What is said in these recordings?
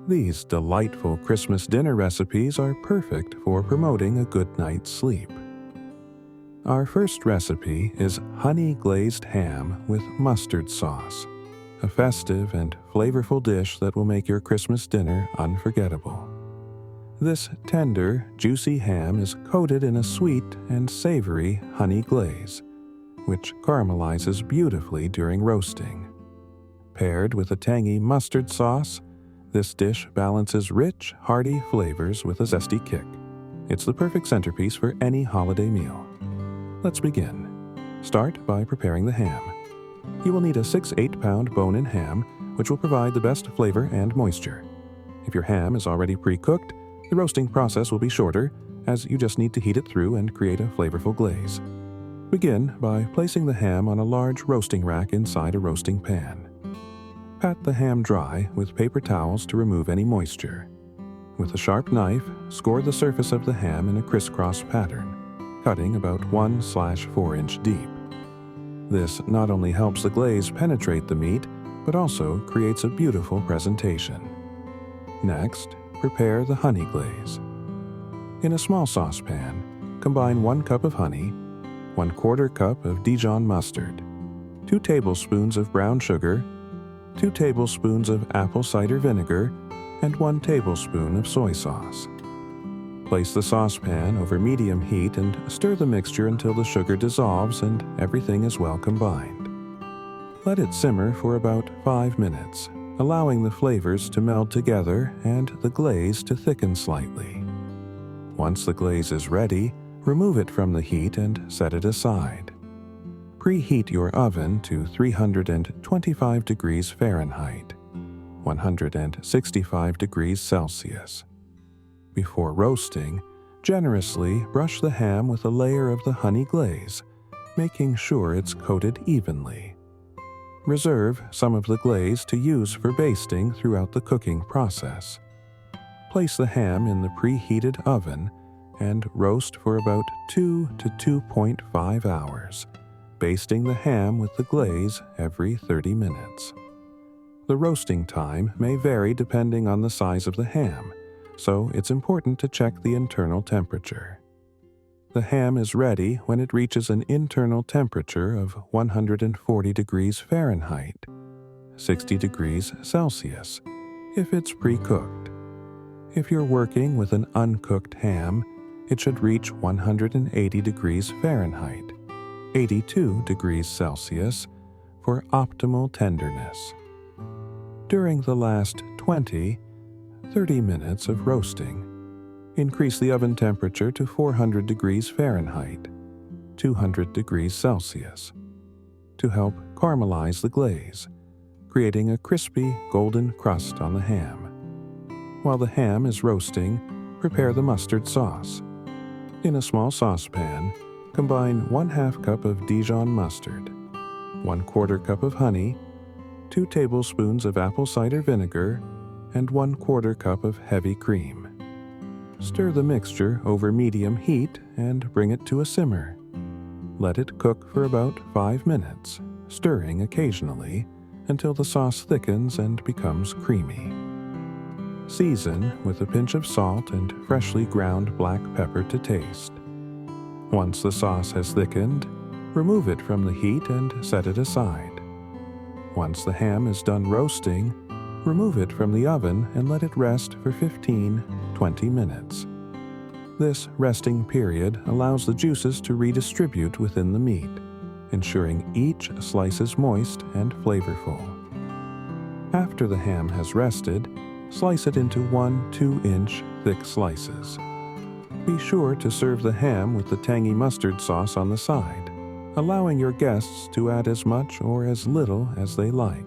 These delightful Christmas dinner recipes are perfect for promoting a good night's sleep. Our first recipe is honey glazed ham with mustard sauce, a festive and flavorful dish that will make your Christmas dinner unforgettable. This tender, juicy ham is coated in a sweet and savory honey glaze, which caramelizes beautifully during roasting. Paired with a tangy mustard sauce, this dish balances rich, hearty flavors with a zesty kick. It's the perfect centerpiece for any holiday meal. Let's begin. Start by preparing the ham. You will need a 6-8 pound bone-in ham, which will provide the best flavor and moisture. If your ham is already pre-cooked, the roasting process will be shorter, as you just need to heat it through and create a flavorful glaze. Begin by placing the ham on a large roasting rack inside a roasting pan. Pat the ham dry with paper towels to remove any moisture. With a sharp knife, score the surface of the ham in a crisscross pattern, cutting about 1/4 inch deep. This not only helps the glaze penetrate the meat, but also creates a beautiful presentation. Next, prepare the honey glaze. In a small saucepan, combine 1 cup of honey, 1/4 cup of Dijon mustard, 2 tablespoons of brown sugar, 2 tablespoons of apple cider vinegar, and 1 tablespoon of soy sauce. Place the saucepan over medium heat and stir the mixture until the sugar dissolves and everything is well combined. Let it simmer for about 5 minutes, allowing the flavors to meld together and the glaze to thicken slightly. Once the glaze is ready, remove it from the heat and set it aside. Preheat your oven to 325 degrees Fahrenheit, 165 degrees Celsius. Before roasting, generously brush the ham with a layer of the honey glaze, making sure it's coated evenly. Reserve some of the glaze to use for basting throughout the cooking process. Place the ham in the preheated oven and roast for about 2 to 2.5 hours, basting the ham with the glaze every 30 minutes. The roasting time may vary depending on the size of the ham, so it's important to check the internal temperature. The ham is ready when it reaches an internal temperature of 140 degrees Fahrenheit, 60 degrees Celsius, if it's pre-cooked. If you're working with an uncooked ham, it should reach 180 degrees Fahrenheit, 82 degrees Celsius, for optimal tenderness. During the last 20-30 minutes of roasting, increase the oven temperature to 400 degrees Fahrenheit, 200 degrees Celsius, to help caramelize the glaze, creating a crispy golden crust on the ham. While the ham is roasting, prepare the mustard sauce. In a small saucepan, combine 1/2 cup of Dijon mustard, 1/4 cup of honey, 2 tablespoons of apple cider vinegar, and 1/4 cup of heavy cream. Stir the mixture over medium heat and bring it to a simmer. Let it cook for about 5 minutes, stirring occasionally until the sauce thickens and becomes creamy. Season with a pinch of salt and freshly ground black pepper to taste. Once the sauce has thickened, remove it from the heat and set it aside. Once the ham is done roasting, remove it from the oven and let it rest for 15-20 minutes. This resting period allows the juices to redistribute within the meat, ensuring each slice is moist and flavorful. After the ham has rested, slice it into 1-2-inch thick slices. Be sure to serve the ham with the tangy mustard sauce on the side, allowing your guests to add as much or as little as they like.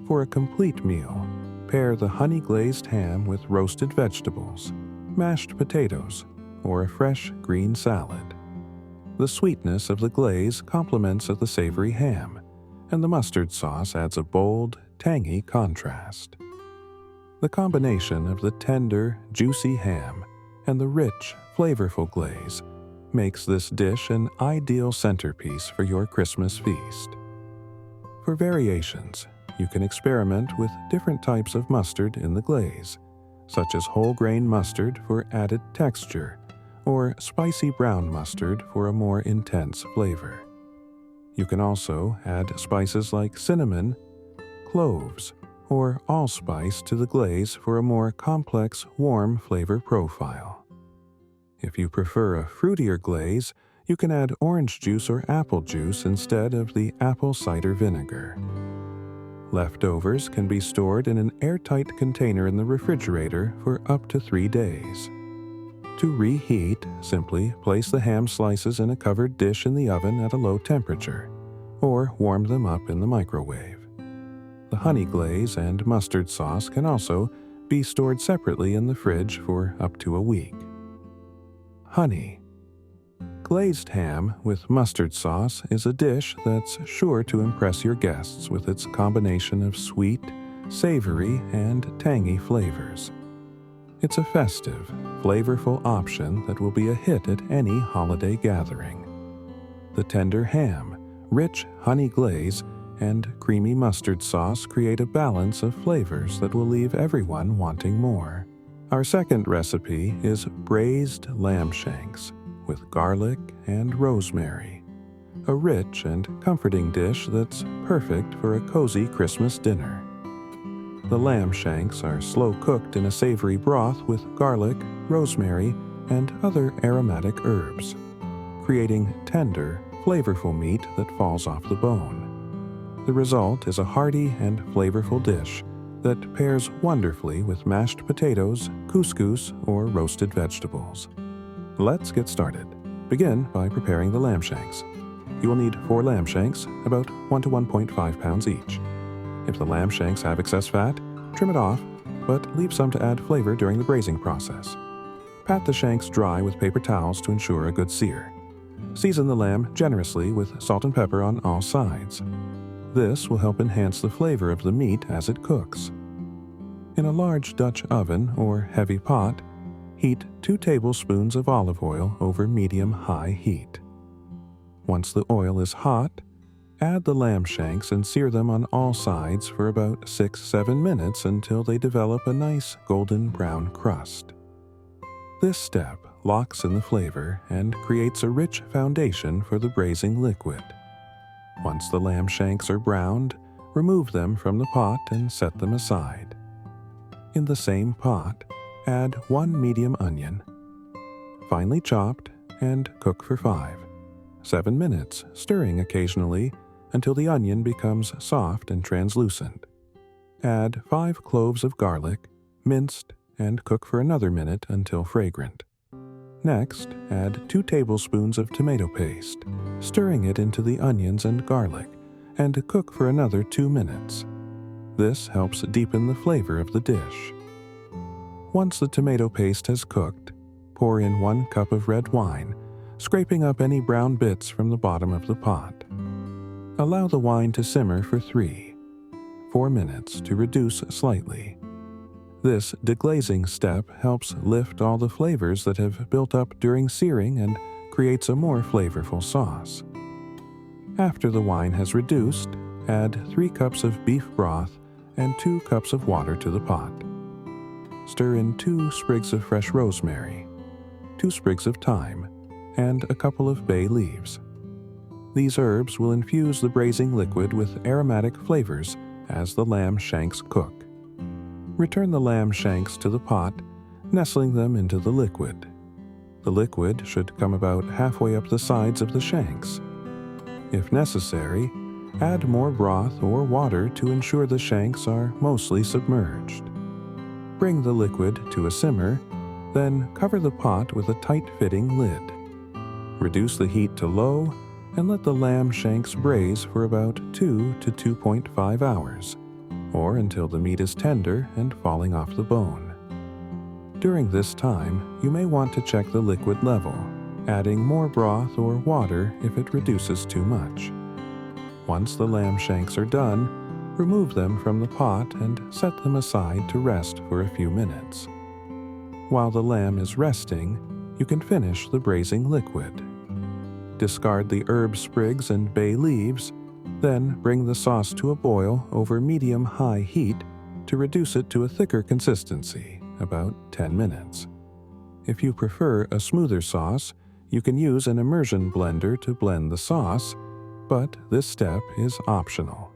For a complete meal, pair the honey-glazed ham with roasted vegetables, mashed potatoes, or a fresh green salad. The sweetness of the glaze complements the savory ham, and the mustard sauce adds a bold, tangy contrast. The combination of the tender, juicy ham and the rich, flavorful glaze makes this dish an ideal centerpiece for your Christmas feast. For variations, you can experiment with different types of mustard in the glaze, such as whole grain mustard for added texture, or spicy brown mustard for a more intense flavor. You can also add spices like cinnamon, cloves, or allspice to the glaze for a more complex, warm flavor profile. If you prefer a fruitier glaze, you can add orange juice or apple juice instead of the apple cider vinegar. Leftovers can be stored in an airtight container in the refrigerator for up to 3 days. To reheat, simply place the ham slices in a covered dish in the oven at a low temperature, or warm them up in the microwave. The honey glaze and mustard sauce can also be stored separately in the fridge for up to a week. Honey. Glazed ham with mustard sauce is a dish that's sure to impress your guests with its combination of sweet, savory, and tangy flavors. It's a festive, flavorful option that will be a hit at any holiday gathering. The tender ham, rich honey glaze, and creamy mustard sauce create a balance of flavors that will leave everyone wanting more. Our second recipe is braised lamb shanks with garlic and rosemary, a rich and comforting dish that's perfect for a cozy Christmas dinner. The lamb shanks are slow cooked in a savory broth with garlic, rosemary, and other aromatic herbs, creating tender, flavorful meat that falls off the bone. The result is a hearty and flavorful dish that pairs wonderfully with mashed potatoes, couscous, or roasted vegetables. Let's get started. Begin by preparing the lamb shanks. You will need 4 lamb shanks, about 1 to 1.5 pounds each. If the lamb shanks have excess fat, trim it off, but leave some to add flavor during the braising process. Pat the shanks dry with paper towels to ensure a good sear. Season the lamb generously with salt and pepper on all sides. This will help enhance the flavor of the meat as it cooks. In a large Dutch oven or heavy pot, heat 2 tablespoons of olive oil over medium-high heat. Once the oil is hot, add the lamb shanks and sear them on all sides for about 6-7 minutes until they develop a nice golden brown crust. This step locks in the flavor and creates a rich foundation for the braising liquid. Once the lamb shanks are browned, remove them from the pot and set them aside. In the same pot, add 1 medium onion, finely chopped, and cook for 5-7 minutes, stirring occasionally until the onion becomes soft and translucent. Add 5 cloves of garlic, minced, and cook for another minute until fragrant. Next, add 2 tablespoons of tomato paste, stirring it into the onions and garlic, and cook for another 2 minutes. This helps deepen the flavor of the dish. Once the tomato paste has cooked, pour in 1 cup of red wine, scraping up any brown bits from the bottom of the pot. Allow the wine to simmer for 3-4 minutes to reduce slightly. This deglazing step helps lift all the flavors that have built up during searing and creates a more flavorful sauce. After the wine has reduced, add 3 cups of beef broth and 2 cups of water to the pot. Stir in 2 sprigs of fresh rosemary, 2 sprigs of thyme, and a couple of bay leaves. These herbs will infuse the braising liquid with aromatic flavors as the lamb shanks cook. Return the lamb shanks to the pot, nestling them into the liquid. The liquid should come about halfway up the sides of the shanks. If necessary, add more broth or water to ensure the shanks are mostly submerged. Bring the liquid to a simmer, then cover the pot with a tight-fitting lid. Reduce the heat to low and let the lamb shanks braise for about 2 to 2.5 hours, or until the meat is tender and falling off the bone. During this time, you may want to check the liquid level, adding more broth or water if it reduces too much. Once the lamb shanks are done, remove them from the pot and set them aside to rest for a few minutes. While the lamb is resting, you can finish the braising liquid. Discard the herb sprigs and bay leaves, Then bring the sauce to a boil over medium-high heat to reduce it to a thicker consistency, about 10 minutes. If you prefer a smoother sauce, you can use an immersion blender to blend the sauce, but this step is optional.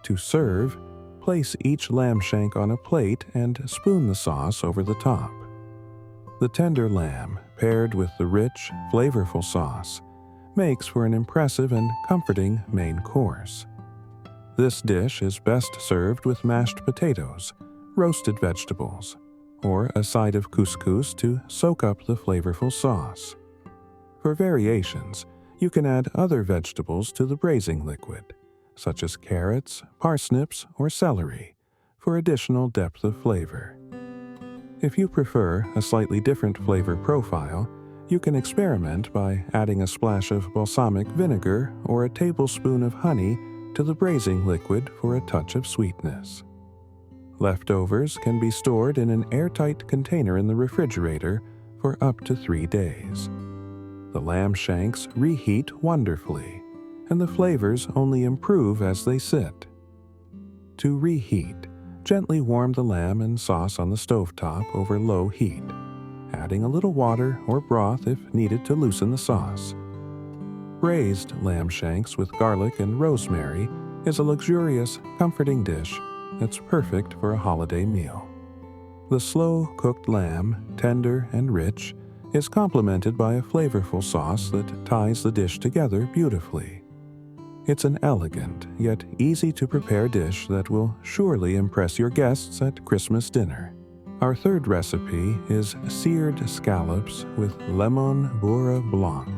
To serve, place each lamb shank on a plate and spoon the sauce over the top. The tender lamb, paired with the rich, flavorful sauce, makes for an impressive and comforting main course. This dish is best served with mashed potatoes, roasted vegetables, or a side of couscous to soak up the flavorful sauce. For variations, you can add other vegetables to the braising liquid, such as carrots, parsnips, or celery, for additional depth of flavor. If you prefer a slightly different flavor profile, you can experiment by adding a splash of balsamic vinegar or a tablespoon of honey to the braising liquid for a touch of sweetness. Leftovers can be stored in an airtight container in the refrigerator for up to 3 days. The lamb shanks reheat wonderfully, and the flavors only improve as they sit. To reheat, gently warm the lamb and sauce on the stovetop over low heat, adding a little water or broth if needed to loosen the sauce. Braised lamb shanks with garlic and rosemary is a luxurious, comforting dish that's perfect for a holiday meal. The slow-cooked lamb, tender and rich, is complemented by a flavorful sauce that ties the dish together beautifully. It's an elegant, yet easy-to-prepare dish that will surely impress your guests at Christmas dinner. Our third recipe is seared scallops with lemon beurre blanc,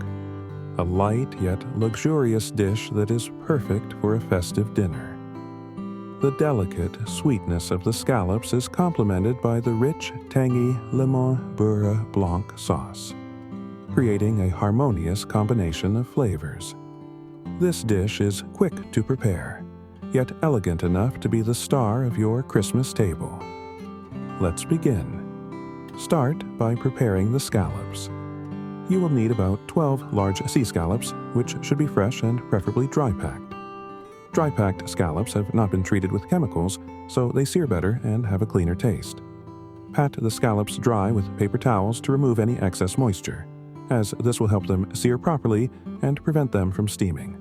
a light yet luxurious dish that is perfect for a festive dinner. The delicate sweetness of the scallops is complemented by the rich, tangy lemon beurre blanc sauce, creating a harmonious combination of flavors. This dish is quick to prepare, yet elegant enough to be the star of your Christmas table. Let's begin. Start by preparing the scallops. You will need about 12 large sea scallops, which should be fresh and preferably dry-packed. Dry-packed scallops have not been treated with chemicals, so they sear better and have a cleaner taste. Pat the scallops dry with paper towels to remove any excess moisture, as this will help them sear properly and prevent them from steaming.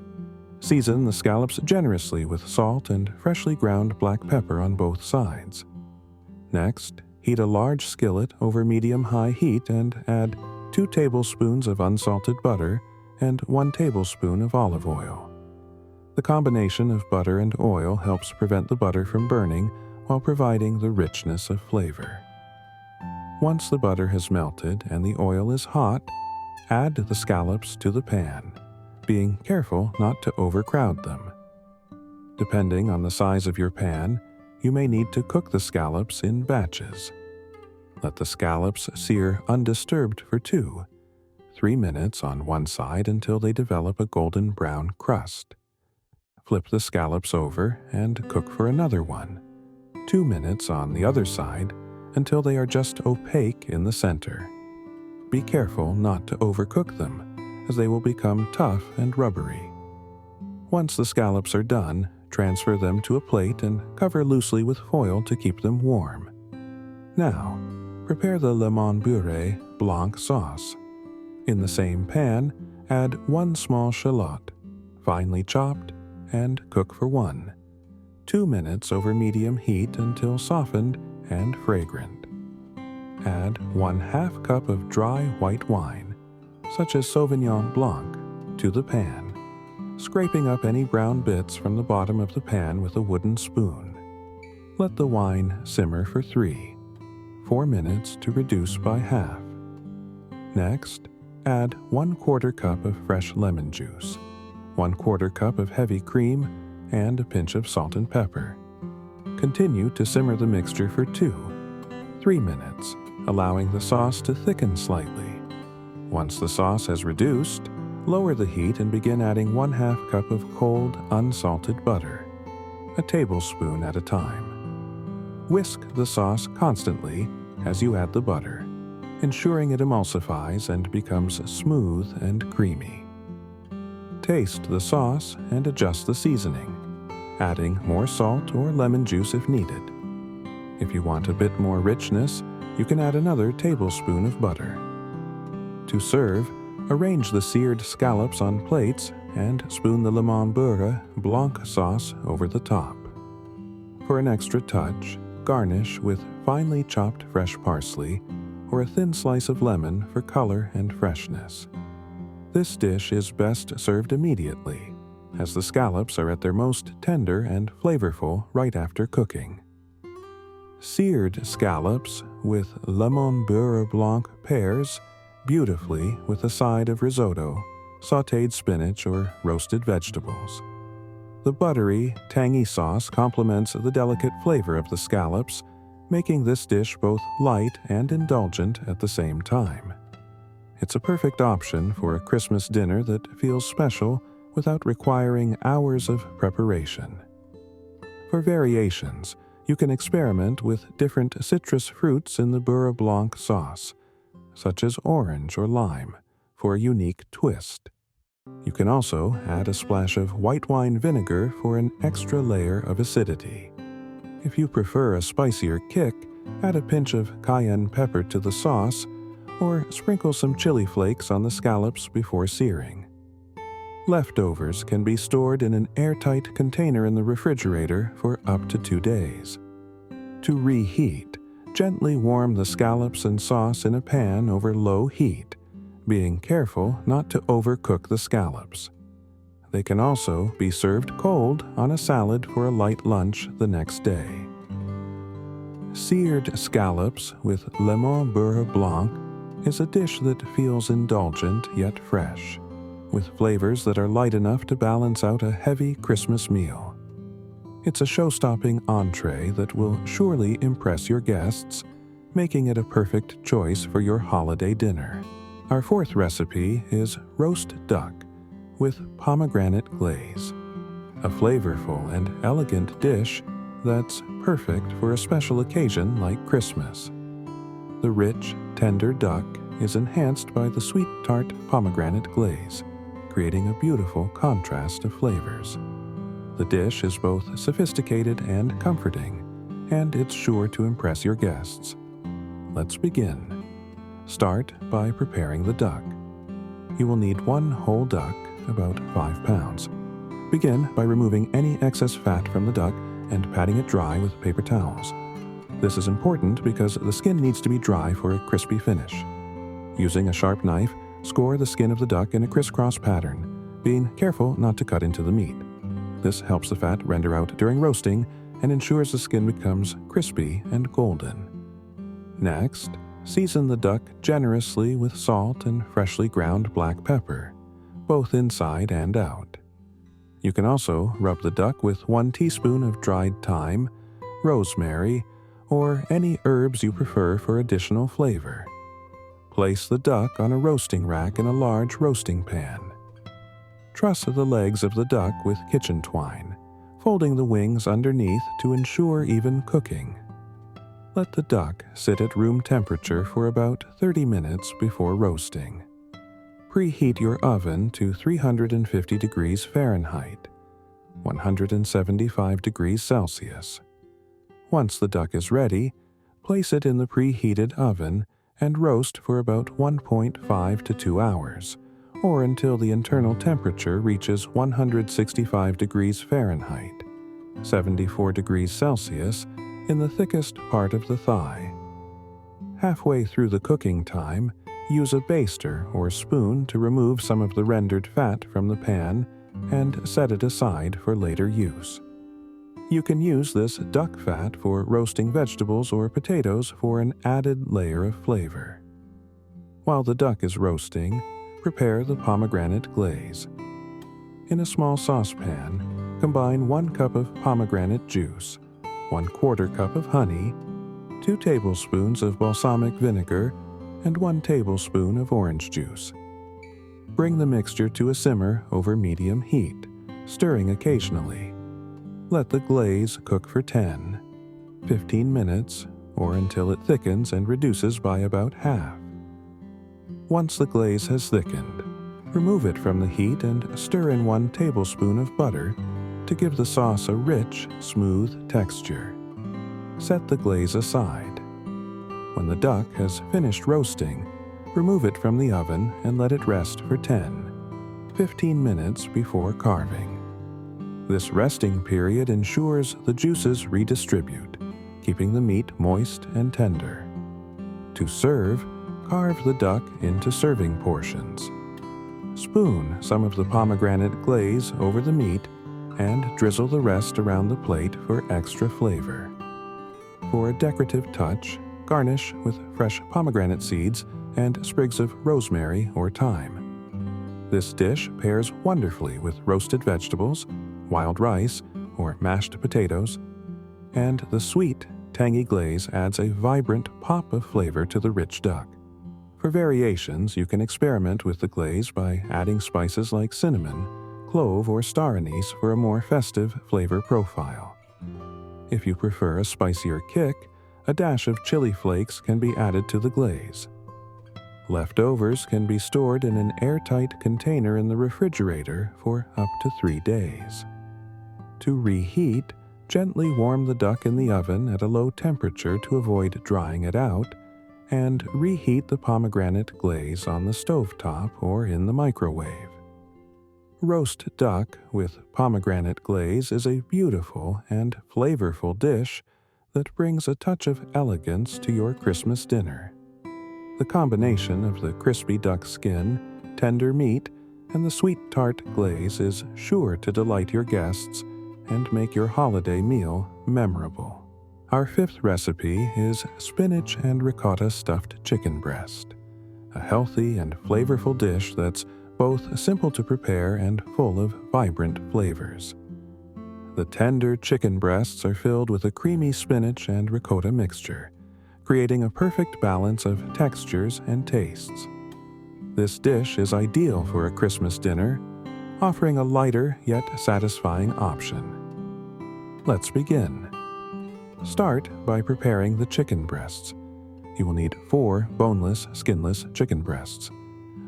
Season the scallops generously with salt and freshly ground black pepper on both sides. Next, heat a large skillet over medium-high heat and add 2 tablespoons of unsalted butter and 1 tablespoon of olive oil. The combination of butter and oil helps prevent the butter from burning while providing the richness of flavor. Once the butter has melted and the oil is hot, add the scallops to the pan, being careful not to overcrowd them. Depending on the size of your pan, you may need to cook the scallops in batches. Let the scallops sear undisturbed for 2-3 minutes on one side until they develop a golden brown crust. Flip the scallops over and cook for another 1-2 minutes on the other side until they are just opaque in the center. Be careful not to overcook them, as they will become tough and rubbery. Once the scallops are done, transfer them to a plate and cover loosely with foil to keep them warm. Now, prepare the lemon beurre blanc sauce. In the same pan, add 1 small shallot, finely chopped, and cook for 1-2 minutes over medium heat until softened and fragrant. Add 1/2 cup of dry white wine, such as Sauvignon Blanc, to the pan, scraping up any brown bits from the bottom of the pan with a wooden spoon. Let the wine simmer for 3-4 minutes to reduce by half. Next, add 1/4 cup of fresh lemon juice, 1/4 cup of heavy cream, and a pinch of salt and pepper. Continue to simmer the mixture for 2-3 minutes, allowing the sauce to thicken slightly. Once the sauce has reduced, lower the heat and begin adding 1/2 cup of cold, unsalted butter, a tablespoon at a time. Whisk the sauce constantly as you add the butter, ensuring it emulsifies and becomes smooth and creamy. Taste the sauce and adjust the seasoning, adding more salt or lemon juice if needed. If you want a bit more richness, you can add another tablespoon of butter. To serve, arrange the seared scallops on plates and spoon the lemon beurre blanc sauce over the top. For an extra touch, garnish with finely chopped fresh parsley or a thin slice of lemon for color and freshness. This dish is best served immediately, as the scallops are at their most tender and flavorful right after cooking. Seared scallops with lemon beurre blanc pairs beautifully with a side of risotto, sautéed spinach, or roasted vegetables. The buttery, tangy sauce complements the delicate flavor of the scallops, making this dish both light and indulgent at the same time. It's a perfect option for a Christmas dinner that feels special without requiring hours of preparation. For variations, you can experiment with different citrus fruits in the beurre blanc sauce, such as orange or lime, for a unique twist. You can also add a splash of white wine vinegar for an extra layer of acidity. If you prefer a spicier kick, add a pinch of cayenne pepper to the sauce, or sprinkle some chili flakes on the scallops before searing. Leftovers can be stored in an airtight container in the refrigerator for up to 2 days. To reheat, gently warm the scallops and sauce in a pan over low heat, being careful not to overcook the scallops. They can also be served cold on a salad for a light lunch the next day. Seared scallops with lemon beurre blanc is a dish that feels indulgent yet fresh, with flavors that are light enough to balance out a heavy Christmas meal. It's a show-stopping entree that will surely impress your guests, making it a perfect choice for your holiday dinner. Our fourth recipe is roast duck with pomegranate glaze, a flavorful and elegant dish that's perfect for a special occasion like Christmas. The rich, tender duck is enhanced by the sweet tart pomegranate glaze, creating a beautiful contrast of flavors. The dish is both sophisticated and comforting, and it's sure to impress your guests. Let's begin. Start by preparing the duck. You will need 1 whole duck, about 5 pounds. Begin by removing any excess fat from the duck and patting it dry with paper towels. This is important because the skin needs to be dry for a crispy finish. Using a sharp knife, score the skin of the duck in a crisscross pattern, being careful not to cut into the meat. This helps the fat render out during roasting and ensures the skin becomes crispy and golden. Next, season the duck generously with salt and freshly ground black pepper, both inside and out. You can also rub the duck with 1 teaspoon of dried thyme, rosemary, or any herbs you prefer for additional flavor. Place the duck on a roasting rack in a large roasting pan. Truss the legs of the duck with kitchen twine, folding the wings underneath to ensure even cooking. Let the duck sit at room temperature for about 30 minutes before roasting. Preheat your oven to 350 degrees Fahrenheit, 175 degrees Celsius. Once the duck is ready, place it in the preheated oven and roast for about 1.5 to 2 hours, or until the internal temperature reaches 165 degrees Fahrenheit, 74 degrees Celsius, in the thickest part of the thigh. Halfway through the cooking time, use a baster or spoon to remove some of the rendered fat from the pan and set it aside for later use. You can use this duck fat for roasting vegetables or potatoes for an added layer of flavor. While the duck is roasting, prepare the pomegranate glaze. In a small saucepan, combine 1 cup of pomegranate juice, 1/4 cup of honey, 2 tablespoons of balsamic vinegar, and 1 tablespoon of orange juice. Bring the mixture to a simmer over medium heat, stirring occasionally. Let the glaze cook for 10, 15 minutes, or until it thickens and reduces by about half. Once the glaze has thickened, Remove it from the heat and stir in 1 tablespoon of butter to give the sauce a rich, smooth texture. Set the glaze aside. When the duck has finished roasting, remove it from the oven and let it rest for 10-15 minutes before carving. This resting period ensures the juices redistribute, keeping the meat moist and tender. To serve, carve the duck into serving portions. Spoon some of the pomegranate glaze over the meat and drizzle the rest around the plate for extra flavor. For a decorative touch, garnish with fresh pomegranate seeds and sprigs of rosemary or thyme. This dish pairs wonderfully with roasted vegetables, wild rice, or mashed potatoes, and the sweet, tangy glaze adds a vibrant pop of flavor to the rich duck. For variations, you can experiment with the glaze by adding spices like cinnamon, clove, or star anise for a more festive flavor profile. If you prefer a spicier kick, a dash of chili flakes can be added to the glaze. Leftovers can be stored in an airtight container in the refrigerator for up to 3 days. To reheat, gently warm the duck in the oven at a low temperature to avoid drying it out, and reheat the pomegranate glaze on the stovetop or in the microwave. Roast duck with pomegranate glaze is a beautiful and flavorful dish that brings a touch of elegance to your Christmas dinner. The combination of the crispy duck skin, tender meat, and the sweet tart glaze is sure to delight your guests and make your holiday meal memorable. Our 5th recipe is spinach and ricotta stuffed chicken breast, a healthy and flavorful dish that's both simple to prepare and full of vibrant flavors. The tender chicken breasts are filled with a creamy spinach and ricotta mixture, creating a perfect balance of textures and tastes. This dish is ideal for a Christmas dinner, offering a lighter yet satisfying option. Let's begin. Start by preparing the chicken breasts. You will need 4 boneless, skinless chicken breasts.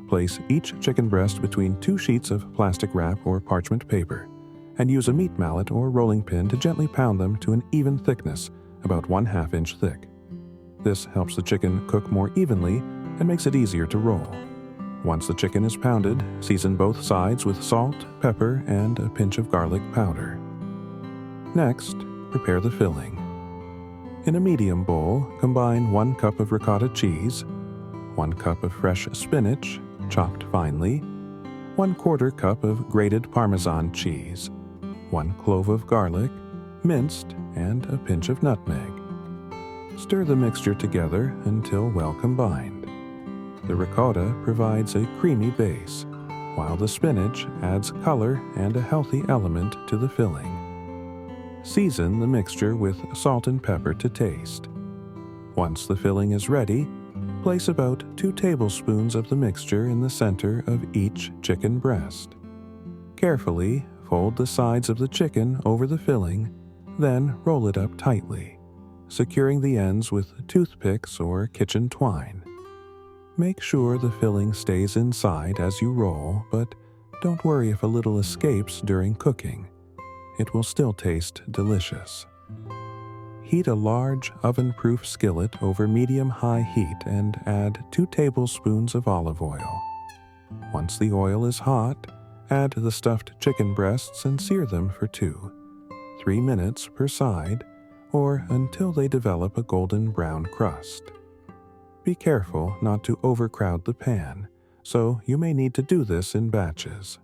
Place each chicken breast between 2 sheets of plastic wrap or parchment paper, and use a meat mallet or rolling pin to gently pound them to an even thickness, about 1/2 inch thick. This helps the chicken cook more evenly and makes it easier to roll. Once the chicken is pounded, season both sides with salt, pepper, and a pinch of garlic powder. Next, prepare the filling. In a medium bowl, combine 1 cup of ricotta cheese, 1 cup of fresh spinach, chopped finely, 1/4 cup of grated Parmesan cheese, 1 clove of garlic, minced, and a pinch of nutmeg. Stir the mixture together until well combined. The ricotta provides a creamy base, while the spinach adds color and a healthy element to the filling. Season the mixture with salt and pepper to taste. Once the filling is ready, place about 2 tablespoons of the mixture in the center of each chicken breast. Carefully fold the sides of the chicken over the filling, then roll it up tightly, securing the ends with toothpicks or kitchen twine. Make sure the filling stays inside as you roll, but don't worry if a little escapes during cooking. It will still taste delicious. Heat a large oven-proof skillet over medium-high heat and add 2 tablespoons of olive oil. Once the oil is hot, add the stuffed chicken breasts and sear them for 2-3 minutes per side, or until they develop a golden brown crust. Be careful not to overcrowd the pan, so you may need to do this in batches.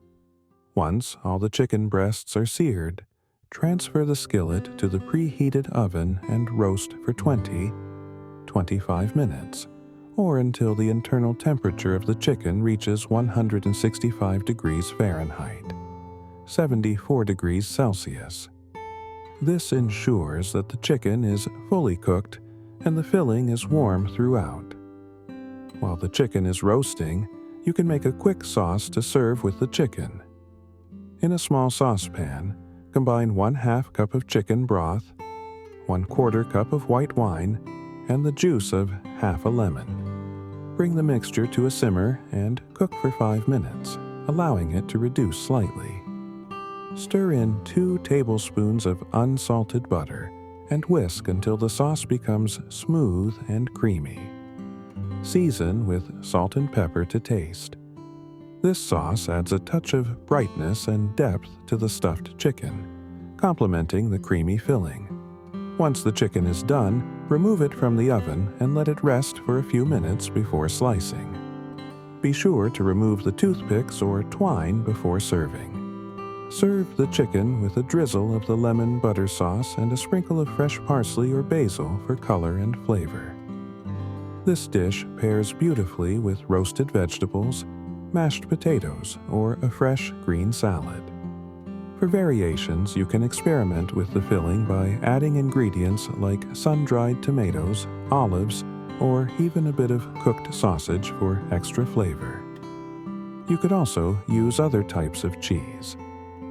Once all the chicken breasts are seared, transfer the skillet to the preheated oven and roast for 20-25 minutes, or until the internal temperature of the chicken reaches 165 degrees Fahrenheit, 74 degrees Celsius. This ensures that the chicken is fully cooked and the filling is warm throughout. While the chicken is roasting, you can make a quick sauce to serve with the chicken. In a small saucepan, combine 1/2 cup of chicken broth, 1/4 cup of white wine, and the juice of half a lemon. Bring the mixture to a simmer and cook for 5 minutes. allowing it to reduce slightly. Stir in 2 tablespoons of unsalted butter and whisk until the sauce becomes smooth and creamy. Season with salt and pepper to taste. This sauce adds a touch of brightness and depth to the stuffed chicken, complementing the creamy filling. Once the chicken is done, remove it from the oven and let it rest for a few minutes before slicing. Be sure to remove the toothpicks or twine before serving. Serve the chicken with a drizzle of the lemon butter sauce and a sprinkle of fresh parsley or basil for color and flavor. This dish pairs beautifully with roasted vegetables, mashed potatoes, or a fresh green salad. For variations, you can experiment with the filling by adding ingredients like sun-dried tomatoes, olives, or even a bit of cooked sausage for extra flavor. You could also use other types of cheese,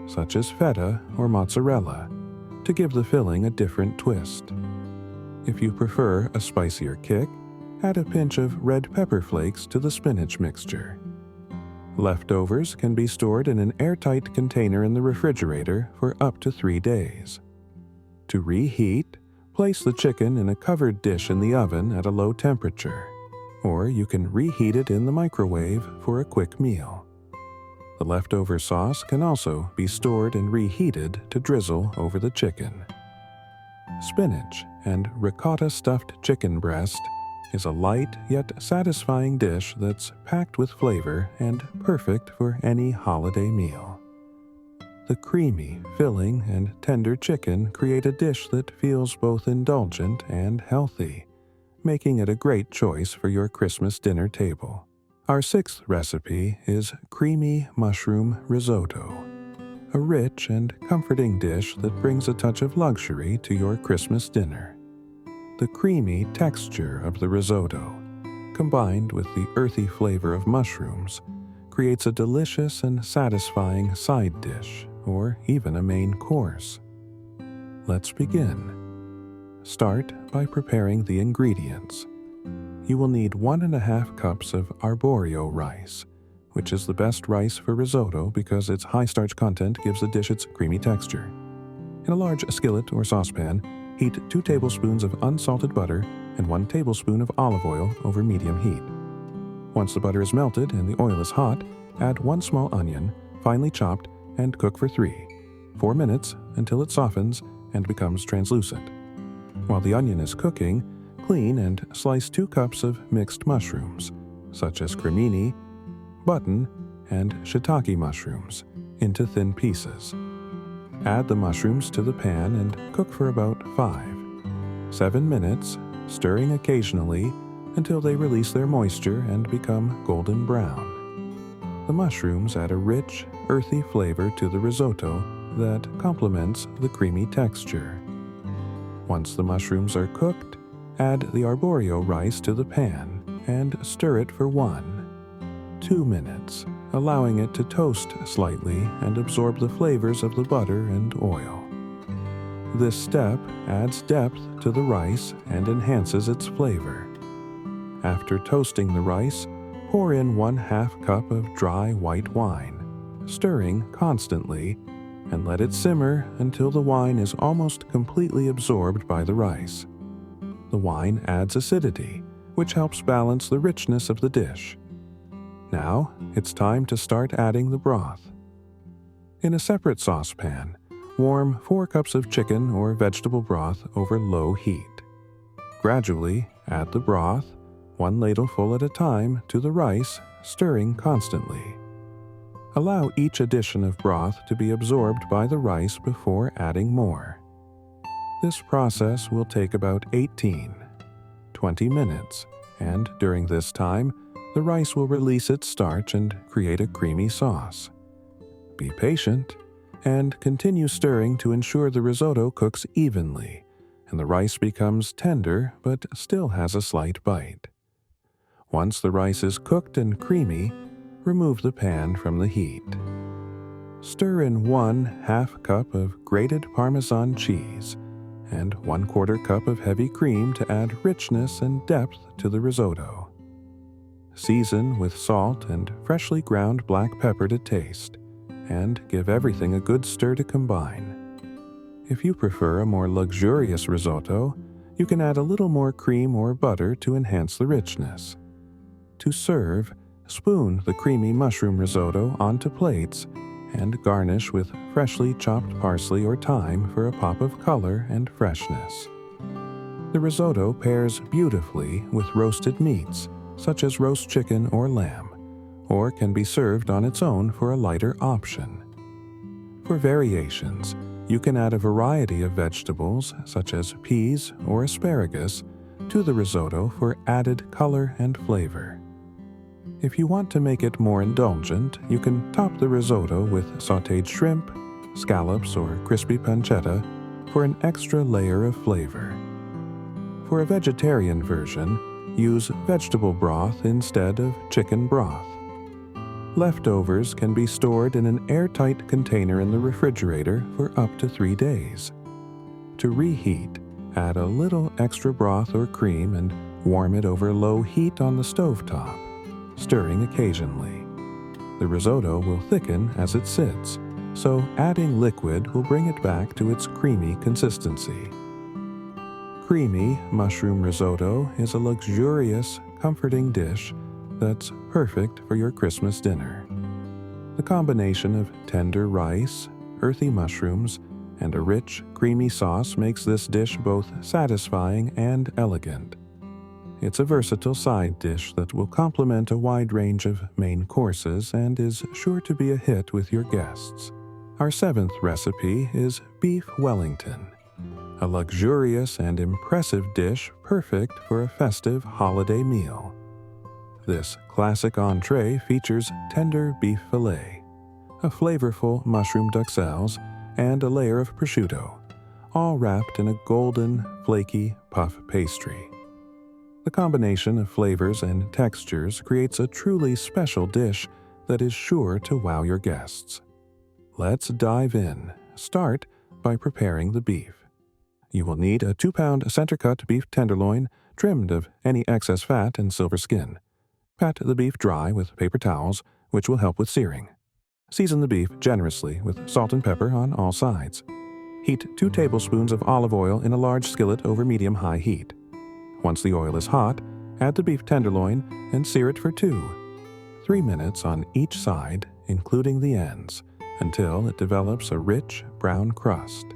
such as feta or mozzarella, to give the filling a different twist. If you prefer a spicier kick, add a pinch of red pepper flakes to the spinach mixture. Leftovers can be stored in an airtight container in the refrigerator for up to 3 days. To reheat, place the chicken in a covered dish in the oven at a low temperature, or you can reheat it in the microwave for a quick meal. The leftover sauce can also be stored and reheated to drizzle over the chicken. Spinach and ricotta stuffed chicken breast is a light yet satisfying dish that's packed with flavor and perfect for any holiday meal. The creamy, filling, and tender chicken create a dish that feels both indulgent and healthy, making it a great choice for your Christmas dinner table. Our 6th recipe is creamy mushroom risotto, a rich and comforting dish that brings a touch of luxury to your Christmas dinner. The creamy texture of the risotto, combined with the earthy flavor of mushrooms, creates a delicious and satisfying side dish, or even a main course. Let's begin. Start by preparing the ingredients. You will need 1½ cups of arborio rice, which is the best rice for risotto because its high starch content gives the dish its creamy texture. In a large skillet or saucepan, heat 2 tablespoons of unsalted butter and 1 tablespoon of olive oil over medium heat. Once the butter is melted and the oil is hot, add 1 small onion, finely chopped, and cook for 4 minutes until it softens and becomes translucent. While the onion is cooking, clean and slice 2 cups of mixed mushrooms, such as cremini, button, and shiitake mushrooms, into thin pieces. Add the mushrooms to the pan and cook for about 5-7 minutes, stirring occasionally until they release their moisture and become golden brown. The mushrooms add a rich, earthy flavor to the risotto that complements the creamy texture. Once the mushrooms are cooked, add the arborio rice to the pan and stir it for 1-2 minutes, allowing it to toast slightly and absorb the flavors of the butter and oil. This step adds depth to the rice and enhances its flavor. After toasting the rice, pour in 1/2 cup of dry white wine, stirring constantly, and let it simmer until the wine is almost completely absorbed by the rice. The wine adds acidity, which helps balance the richness of the dish. Now, it's time to start adding the broth. In a separate saucepan, warm 4 cups of chicken or vegetable broth over low heat. Gradually, add the broth, 1 ladleful at a time, to the rice, stirring constantly. Allow each addition of broth to be absorbed by the rice before adding more. This process will take about 18-20 minutes, and during this time, the rice will release its starch and create a creamy sauce. Be patient and continue stirring to ensure the risotto cooks evenly and the rice becomes tender but still has a slight bite. Once the rice is cooked and creamy, remove the pan from the heat. Stir in 1/2 cup of grated Parmesan cheese and 1/4 cup of heavy cream to add richness and depth to the risotto. Season with salt and freshly ground black pepper to taste, and give everything a good stir to combine. If you prefer a more luxurious risotto, you can add a little more cream or butter to enhance the richness. To serve, spoon the creamy mushroom risotto onto plates and garnish with freshly chopped parsley or thyme for a pop of color and freshness. The risotto pairs beautifully with roasted meats, such as roast chicken or lamb, or can be served on its own for a lighter option. For variations, you can add a variety of vegetables, such as peas or asparagus, to the risotto for added color and flavor. If you want to make it more indulgent, you can top the risotto with sautéed shrimp, scallops, or crispy pancetta for an extra layer of flavor. For a vegetarian version, use vegetable broth instead of chicken broth. Leftovers can be stored in an airtight container in the refrigerator for up to 3 days. To reheat, add a little extra broth or cream and warm it over low heat on the stovetop, stirring occasionally. The risotto will thicken as it sits, so adding liquid will bring it back to its creamy consistency. Creamy mushroom risotto is a luxurious, comforting dish that's perfect for your Christmas dinner. The combination of tender rice, earthy mushrooms, and a rich, creamy sauce makes this dish both satisfying and elegant. It's a versatile side dish that will complement a wide range of main courses and is sure to be a hit with your guests. Our 7th recipe is beef Wellington, a luxurious and impressive dish perfect for a festive holiday meal. This classic entree features tender beef fillet, a flavorful mushroom duxelles, and a layer of prosciutto, all wrapped in a golden, flaky puff pastry. The combination of flavors and textures creates a truly special dish that is sure to wow your guests. Let's dive in. Start by preparing the beef. You will need a 2-pound center-cut beef tenderloin trimmed of any excess fat and silver skin. Pat the beef dry with paper towels, which will help with searing. Season the beef generously with salt and pepper on all sides. Heat 2 tablespoons of olive oil in a large skillet over medium-high heat. Once the oil is hot, add the beef tenderloin and sear it for 2-3 minutes on each side, including the ends, until it develops a rich brown crust.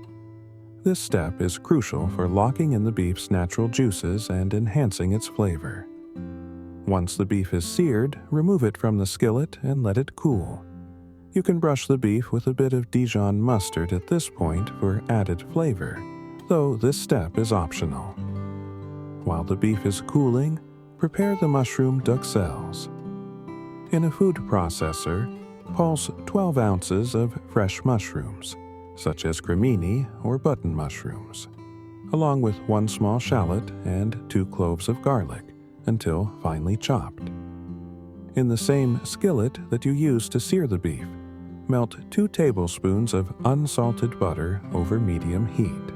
This step is crucial for locking in the beef's natural juices and enhancing its flavor. Once the beef is seared, remove it from the skillet and let it cool. You can brush the beef with a bit of Dijon mustard at this point for added flavor, though this step is optional. While the beef is cooling, prepare the mushroom duxelles. In a food processor, pulse 12 ounces of fresh mushrooms, such as cremini or button mushrooms, along with 1 small shallot and 2 cloves of garlic, until finely chopped. In the same skillet that you use to sear the beef, melt 2 tablespoons of unsalted butter over medium heat.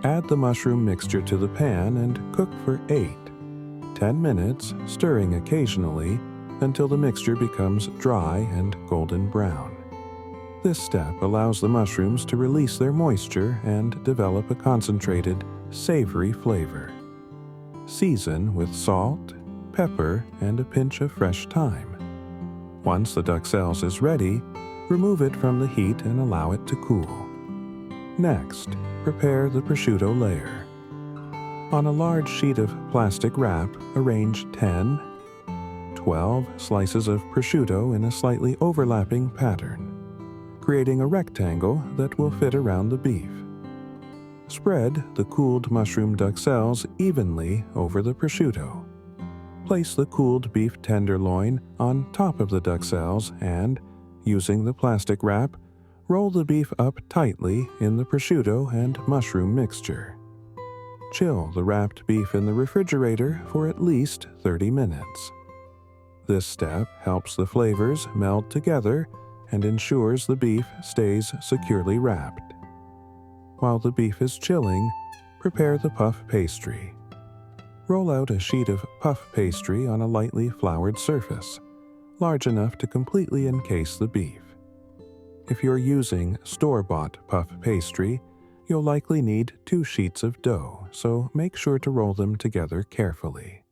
Add the mushroom mixture to the pan and cook for 8-10 minutes, stirring occasionally until the mixture becomes dry and golden brown. This step allows the mushrooms to release their moisture and develop a concentrated, savory flavor. Season with salt, pepper, and a pinch of fresh thyme. Once the duxelles is ready, remove it from the heat and allow it to cool. Next, prepare the prosciutto layer. On a large sheet of plastic wrap, arrange 10-12 slices of prosciutto in a slightly overlapping pattern, creating a rectangle that will fit around the beef. Spread the cooled mushroom duxelles evenly over the prosciutto. Place the cooled beef tenderloin on top of the duxelles and, using the plastic wrap, roll the beef up tightly in the prosciutto and mushroom mixture. Chill the wrapped beef in the refrigerator for at least 30 minutes. This step helps the flavors meld together and ensures the beef stays securely wrapped. While the beef is chilling, prepare the puff pastry. Roll out a sheet of puff pastry on a lightly floured surface, large enough to completely encase the beef. If you're using store-bought puff pastry, you'll likely need 2 sheets of dough, so make sure to roll them together carefully.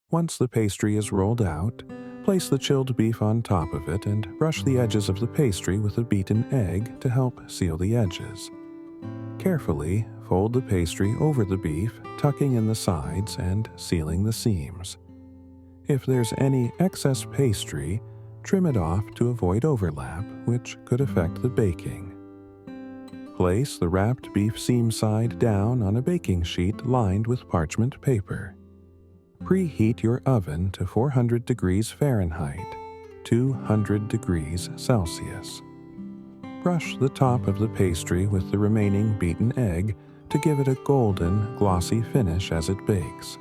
Once the pastry is rolled out, place the chilled beef on top of it and brush the edges of the pastry with a beaten egg to help seal the edges. Carefully fold the pastry over the beef, tucking in the sides and sealing the seams. If there's any excess pastry, trim it off to avoid overlap, which could affect the baking. Place the wrapped beef seam side down on a baking sheet lined with parchment paper. Preheat your oven to 400 degrees Fahrenheit, 200 degrees Celsius. Brush the top of the pastry with the remaining beaten egg to give it a golden, glossy finish as it bakes.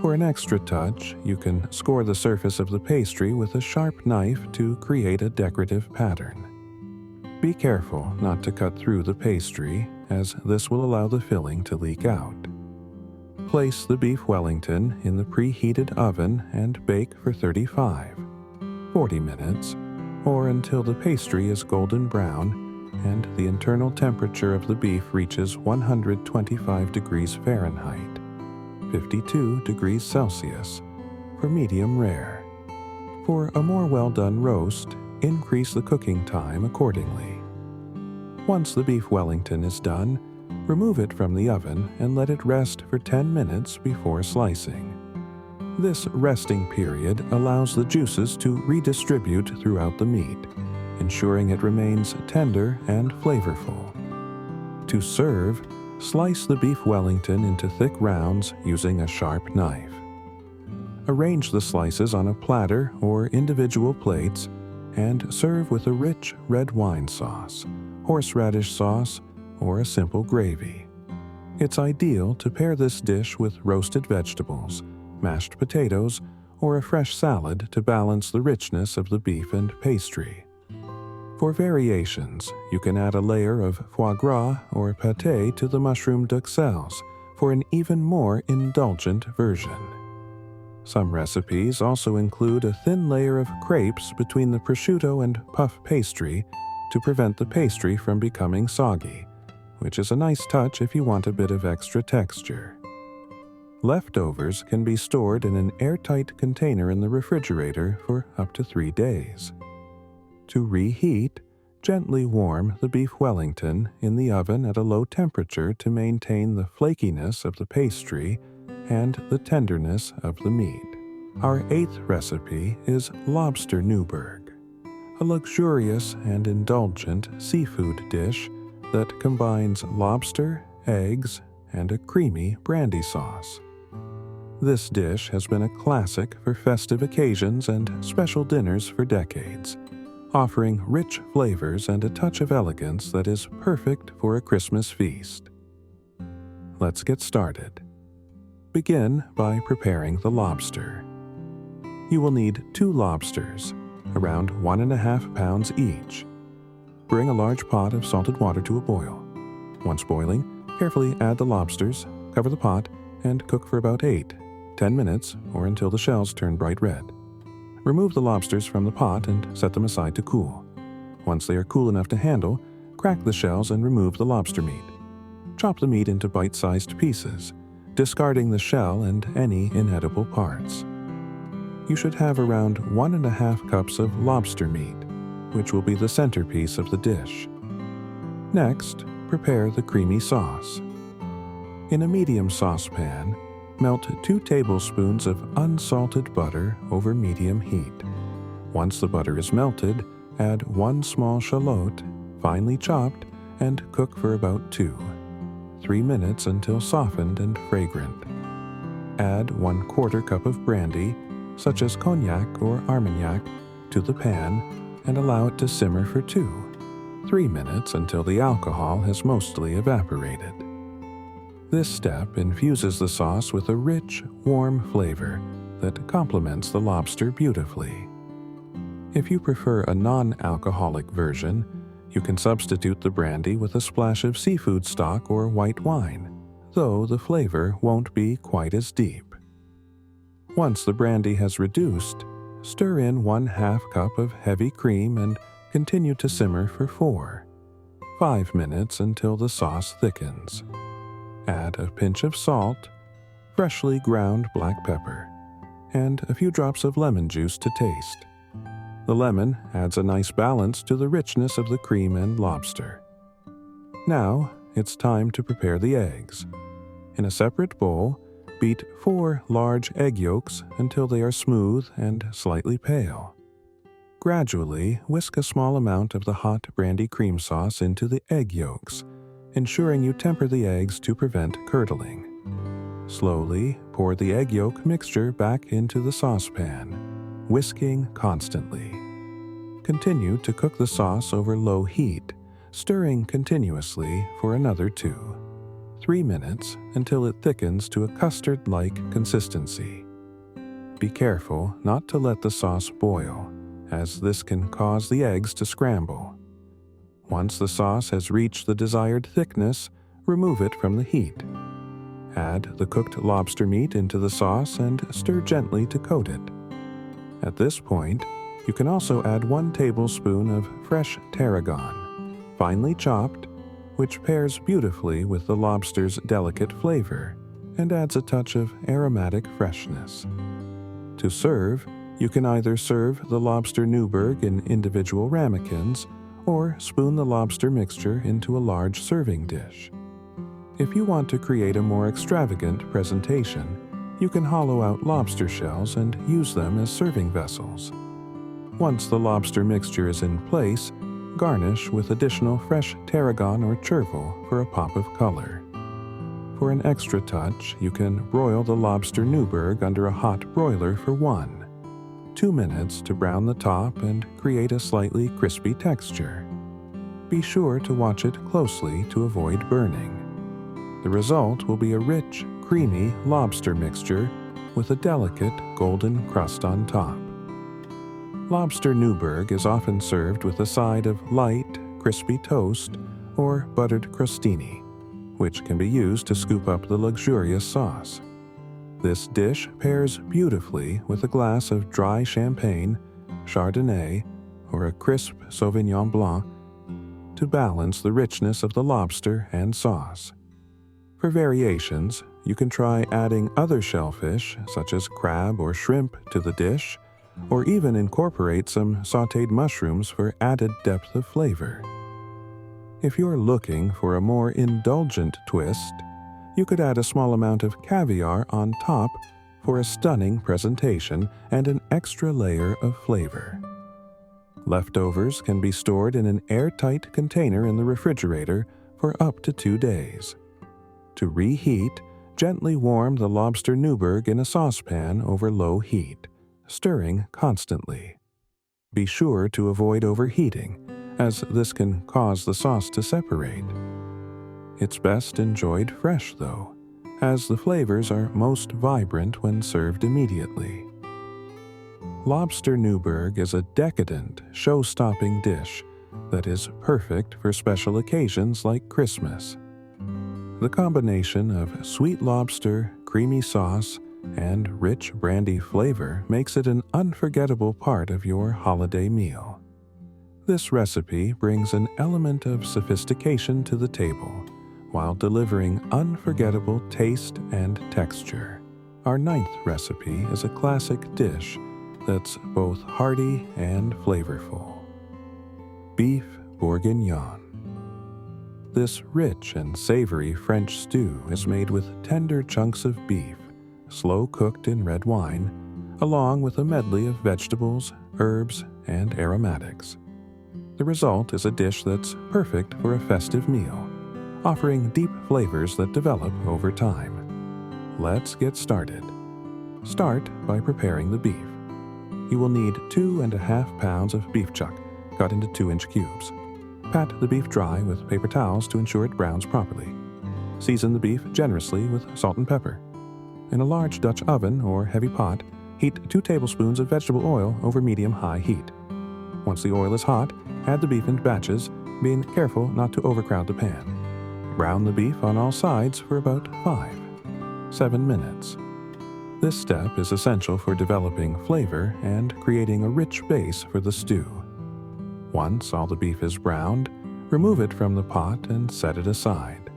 For an extra touch, you can score the surface of the pastry with a sharp knife to create a decorative pattern. Be careful not to cut through the pastry, as this will allow the filling to leak out. Place the beef Wellington in the preheated oven and bake for 35–40 minutes, or until the pastry is golden brown and the internal temperature of the beef reaches 125 degrees Fahrenheit, 52 degrees Celsius, for medium rare. For a more well-done roast, increase the cooking time accordingly. Once the beef Wellington is done, remove it from the oven and let it rest for 10 minutes before slicing. This resting period allows the juices to redistribute throughout the meat, ensuring it remains tender and flavorful. To serve, slice the beef Wellington into thick rounds using a sharp knife. Arrange the slices on a platter or individual plates and serve with a rich red wine sauce, horseradish sauce, or a simple gravy. It's ideal to pair this dish with roasted vegetables, mashed potatoes, or a fresh salad to balance the richness of the beef and pastry. For variations, you can add a layer of foie gras or pâté to the mushroom duxelles for an even more indulgent version. Some recipes also include a thin layer of crepes between the prosciutto and puff pastry to prevent the pastry from becoming soggy, which is a nice touch if you want a bit of extra texture. Leftovers can be stored in an airtight container in the refrigerator for up to 3 days. To reheat, gently warm the beef Wellington in the oven at a low temperature to maintain the flakiness of the pastry and the tenderness of the meat. Our 8th recipe is lobster Newburg, a luxurious and indulgent seafood dish that combines lobster, eggs, and a creamy brandy sauce. This dish has been a classic for festive occasions and special dinners for decades, offering rich flavors and a touch of elegance that is perfect for a Christmas feast. Let's get started. Begin by preparing the lobster. You will need 2 lobsters, around 1½ pounds each. Bring a large pot of salted water to a boil. Once boiling, carefully add the lobsters, cover the pot, and cook for about 8–10 minutes or until the shells turn bright red. Remove the lobsters from the pot and set them aside to cool. Once they are cool enough to handle, crack the shells and remove the lobster meat. Chop the meat into bite-sized pieces, discarding the shell and any inedible parts. You should have around 1½ cups of lobster meat, which will be the centerpiece of the dish. Next, prepare the creamy sauce. In a medium saucepan, melt 2 tablespoons of unsalted butter over medium heat. Once the butter is melted, add 1 small shallot, finely chopped, and cook for about 2–3 minutes until softened and fragrant. Add 1/4 cup of brandy, such as cognac or armagnac, to the pan and allow it to simmer for 2–3 minutes until the alcohol has mostly evaporated. This step infuses the sauce with a rich, warm flavor that complements the lobster beautifully. If you prefer a non-alcoholic version, you can substitute the brandy with a splash of seafood stock or white wine. though the flavor won't be quite as deep. Once the brandy has reduced, stir in 1/2 cup of heavy cream and continue to simmer for 4-5 minutes until the sauce thickens. Add a pinch of salt, freshly ground black pepper, and a few drops of lemon juice to taste. The lemon adds a nice balance to the richness of the cream and lobster. Now, it's time to prepare the eggs. In a separate bowl, beat 4 large egg yolks until they are smooth and slightly pale. Gradually, whisk a small amount of the hot brandy cream sauce into the egg yolks, ensuring you temper the eggs to prevent curdling. Slowly, pour the egg yolk mixture back into the saucepan, whisking constantly. Continue to cook the sauce over low heat, stirring continuously for another 2-3 minutes until it thickens to a custard-like consistency. Be careful not to let the sauce boil, as this can cause the eggs to scramble. Once the sauce has reached the desired thickness, remove it from the heat. Add the cooked lobster meat into the sauce and stir gently to coat it. At this point, you can also add 1 tablespoon of fresh tarragon, finely chopped, which pairs beautifully with the lobster's delicate flavor and adds a touch of aromatic freshness. To serve, you can either serve the lobster Newburg in individual ramekins or spoon the lobster mixture into a large serving dish. If you want to create a more extravagant presentation, you can hollow out lobster shells and use them as serving vessels. Once the lobster mixture is in place, garnish with additional fresh tarragon or chervil for a pop of color. For an extra touch, you can broil the lobster Newburg under a hot broiler for 1-2 minutes to brown the top and create a slightly crispy texture. Be sure to watch it closely to avoid burning. The result will be a rich, creamy lobster mixture with a delicate golden crust on top. Lobster Newburg is often served with a side of light, crispy toast or buttered crostini, which can be used to scoop up the luxurious sauce. This dish pairs beautifully with a glass of dry champagne, Chardonnay, or a crisp Sauvignon Blanc to balance the richness of the lobster and sauce. For variations, you can try adding other shellfish, such as crab or shrimp, to the dish, or even incorporate some sautéed mushrooms for added depth of flavor. If you're looking for a more indulgent twist, you could add a small amount of caviar on top for a stunning presentation and an extra layer of flavor. Leftovers can be stored in an airtight container in the refrigerator for up to 2 days. To reheat, gently warm the lobster Newburg in a saucepan over low heat, stirring constantly. Be sure to avoid overheating, as this can cause the sauce to separate. It's best enjoyed fresh, though, as the flavors are most vibrant when served immediately. Lobster Newburg is a decadent, show-stopping dish that is perfect for special occasions like Christmas. The combination of sweet lobster, creamy sauce, and rich brandy flavor makes it an unforgettable part of your holiday meal. This recipe brings an element of sophistication to the table while delivering unforgettable taste and texture. Our 9th recipe is a classic dish that's both hearty and flavorful. Beef bourguignon. This rich and savory French stew is made with tender chunks of beef, slow-cooked in red wine, along with a medley of vegetables, herbs, and aromatics. The result is a dish that's perfect for a festive meal, offering deep flavors that develop over time. Let's get started. Start by preparing the beef. You will need 2½ pounds of beef chuck, cut into 2-inch cubes. Pat the beef dry with paper towels to ensure it browns properly. Season the beef generously with salt and pepper. In a large Dutch oven or heavy pot, heat 2 tablespoons of vegetable oil over medium-high heat. Once the oil is hot, add the beef in batches, being careful not to overcrowd the pan. brown the beef on all sides for about 7 minutes. This step is essential for developing flavor and creating a rich base for the stew. Once all the beef is browned, remove it from the pot and set it aside.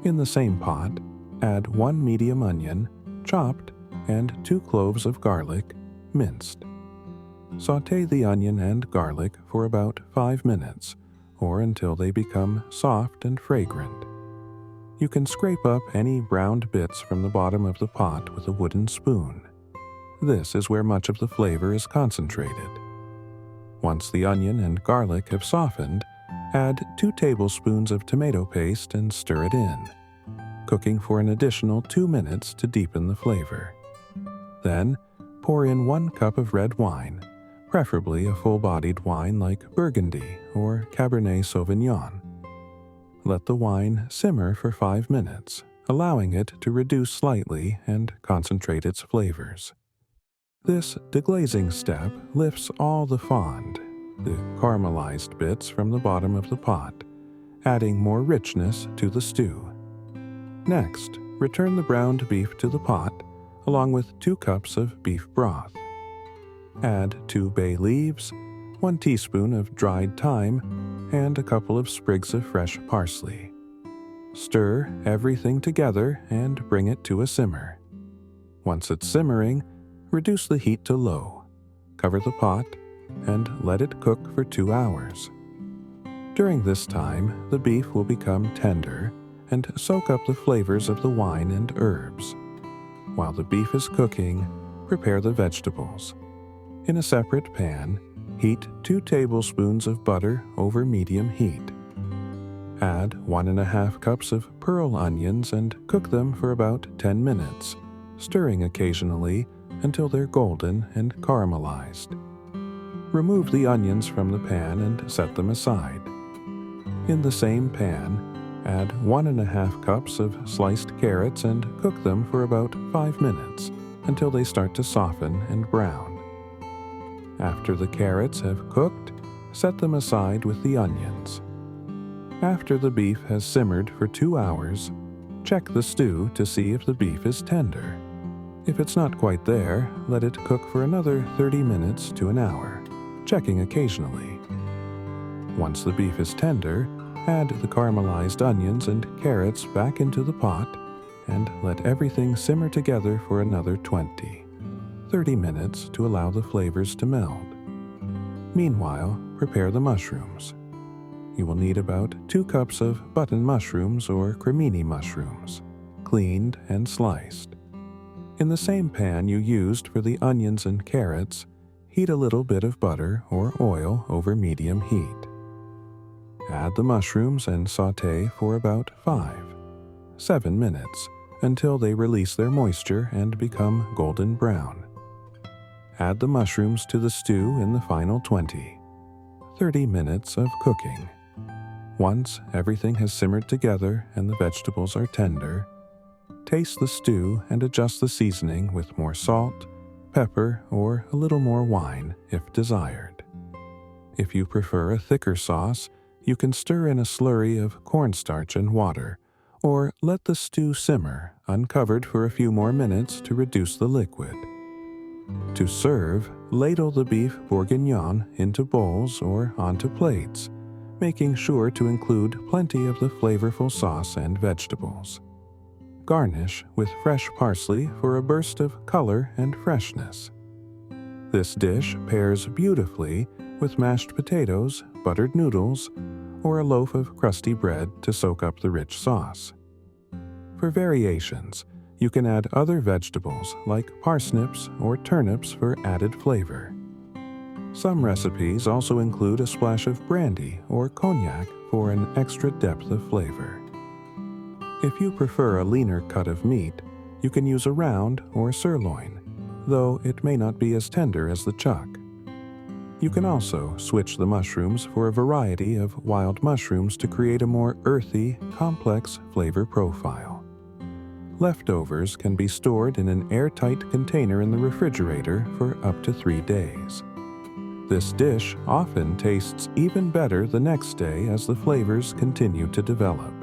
In the same pot, add 1 medium onion, chopped, and 2 cloves of garlic, minced. Sauté the onion and garlic for about 5 minutes, or until they become soft and fragrant. You can scrape up any browned bits from the bottom of the pot with a wooden spoon. This is where much of the flavor is concentrated. Once the onion and garlic have softened, add 2 tablespoons of tomato paste and stir it in, cooking for an additional 2 minutes to deepen the flavor. Then, pour in 1 cup of red wine, preferably a full-bodied wine like Burgundy or Cabernet Sauvignon. Let the wine simmer for 5 minutes, allowing it to reduce slightly and concentrate its flavors. This deglazing step lifts all the fond, the caramelized bits from the bottom of the pot, adding more richness to the stew. Next, return the browned beef to the pot, along with 2 cups of beef broth. Add 2 bay leaves, 1 teaspoon of dried thyme, and a couple of sprigs of fresh parsley. Stir everything together and bring it to a simmer. Once it's simmering, reduce the heat to low, cover the pot, and let it cook for 2 hours. During this time, the beef will become tender and soak up the flavors of the wine and herbs. While the beef is cooking, prepare the vegetables. In a separate pan, heat 2 tablespoons of butter over medium heat. Add 1½ cups of pearl onions and cook them for about 10 minutes, stirring occasionally until they're golden and caramelized. Remove the onions from the pan and set them aside. In the same pan, add 1½ cups of sliced carrots and cook them for about 5 minutes until they start to soften and brown. After the carrots have cooked, set them aside with the onions. After the beef has simmered for 2 hours, check the stew to see if the beef is tender. If it's not quite there, let it cook for another 30 minutes to an hour, checking occasionally. Once the beef is tender, add the caramelized onions and carrots back into the pot and let everything simmer together for another 30 minutes to allow the flavors to meld. Meanwhile, prepare the mushrooms. You will need about 2 cups of button mushrooms or cremini mushrooms, cleaned and sliced. In the same pan you used for the onions and carrots, heat a little bit of butter or oil over medium heat. Add the mushrooms and sauté for about 7 minutes until they release their moisture and become golden brown. Add the mushrooms to the stew in the final 30 minutes of cooking. Once everything has simmered together and the vegetables are tender, taste the stew and adjust the seasoning with more salt, pepper, or a little more wine if desired. If you prefer a thicker sauce, you can stir in a slurry of cornstarch and water, or let the stew simmer uncovered for a few more minutes to reduce the liquid. To serve, ladle the beef bourguignon into bowls or onto plates, making sure to include plenty of the flavorful sauce and vegetables. Garnish with fresh parsley for a burst of color and freshness. This dish pairs beautifully with mashed potatoes, buttered noodles, or a loaf of crusty bread to soak up the rich sauce. For variations, you can add other vegetables like parsnips or turnips for added flavor. Some recipes also include a splash of brandy or cognac for an extra depth of flavor. If you prefer a leaner cut of meat, you can use a round or sirloin, though it may not be as tender as the chuck. You can also switch the mushrooms for a variety of wild mushrooms to create a more earthy, complex flavor profile. Leftovers can be stored in an airtight container in the refrigerator for up to 3 days. This dish often tastes even better the next day as the flavors continue to develop.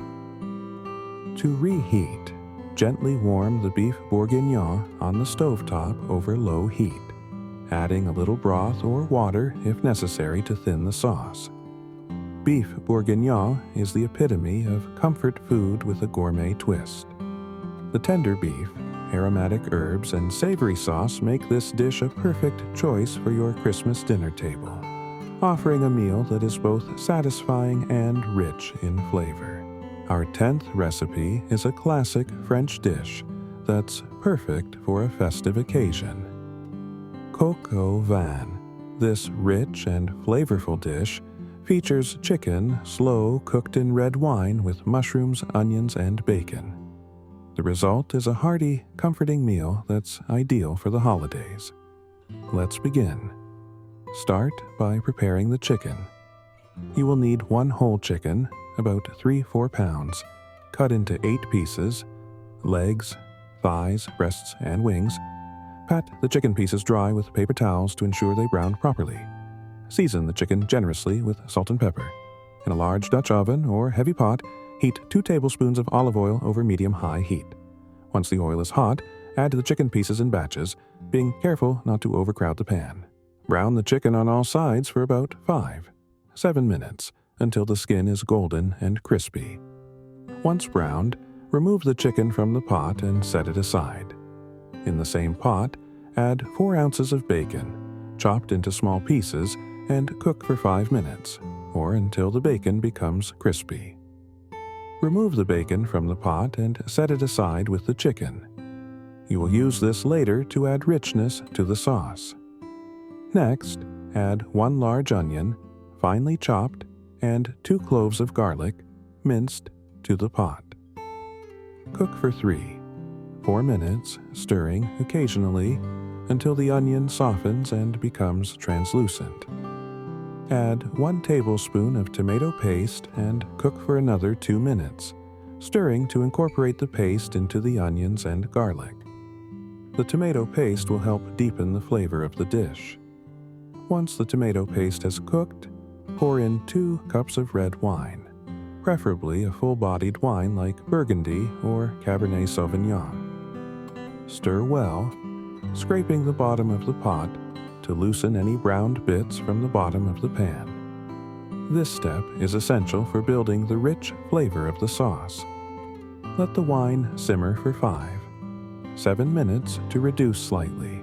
To reheat, gently warm the beef bourguignon on the stovetop over low heat, adding a little broth or water if necessary to thin the sauce. Beef bourguignon is the epitome of comfort food with a gourmet twist. The tender beef, aromatic herbs, and savory sauce make this dish a perfect choice for your Christmas dinner table, offering a meal that is both satisfying and rich in flavor. Our 10th recipe is a classic French dish that's perfect for a festive occasion. Coq au vin. This rich and flavorful dish features chicken slow cooked in red wine with mushrooms, onions, and bacon. The result is a hearty, comforting meal that's ideal for the holidays. Let's begin. Start by preparing the chicken. You will need 1 whole chicken, about 3-4 pounds, cut into 8 pieces, legs, thighs, breasts, and wings. Pat the chicken pieces dry with paper towels to ensure they brown properly. Season the chicken generously with salt and pepper. In a large Dutch oven or heavy pot, heat 2 tablespoons of olive oil over medium-high heat. Once the oil is hot, add the chicken pieces in batches, being careful not to overcrowd the pan. Brown the chicken on all sides for about 5-7 minutes until the skin is golden and crispy. Once browned, remove the chicken from the pot and set it aside. In the same pot, add 4 ounces of bacon, chopped into small pieces, and cook for 5 minutes, or until the bacon becomes crispy. Remove the bacon from the pot and set it aside with the chicken. You will use this later to add richness to the sauce. Next, add 1 large onion, finely chopped, and 2 cloves of garlic, minced, to the pot. Cook for 3-4 minutes, stirring occasionally until the onion softens and becomes translucent. Add 1 tablespoon of tomato paste and cook for another 2 minutes, stirring to incorporate the paste into the onions and garlic. The tomato paste will help deepen the flavor of the dish. Once the tomato paste has cooked, pour in 2 cups of red wine, preferably a full-bodied wine like Burgundy or Cabernet Sauvignon. Stir well, scraping the bottom of the pot to loosen any browned bits from the bottom of the pan. This step is essential for building the rich flavor of the sauce. Let the wine simmer for 5-7 minutes to reduce slightly.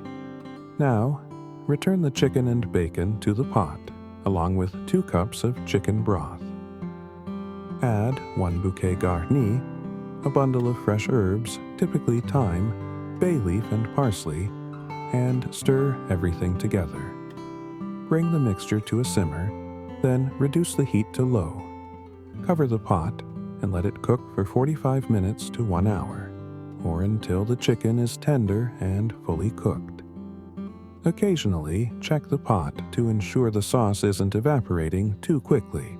Now, return the chicken and bacon to the pot, along with 2 cups of chicken broth. Add 1 bouquet garni, a bundle of fresh herbs, typically thyme, bay leaf, and parsley, and stir everything together. Bring the mixture to a simmer, then reduce the heat to low. Cover the pot and let it cook for 45 minutes to 1 hour, or until the chicken is tender and fully cooked. Occasionally, check the pot to ensure the sauce isn't evaporating too quickly,